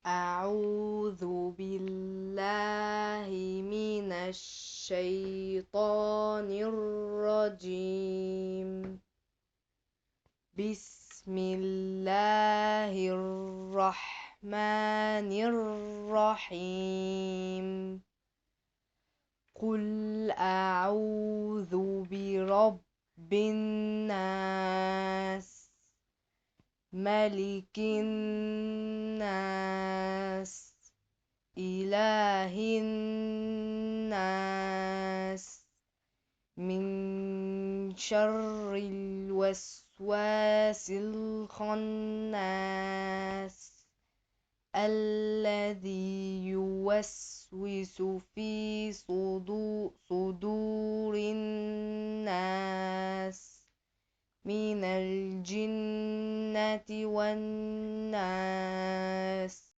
أعوذ بالله من الشيطان الرجيم. بسم الله الرحمن الرحيم. قل أعوذ برب الناس، ملك الناس، إله الناس، من شر الوسواس الخناس، الذي يوسوس في صدور الناس من الجنة والناس.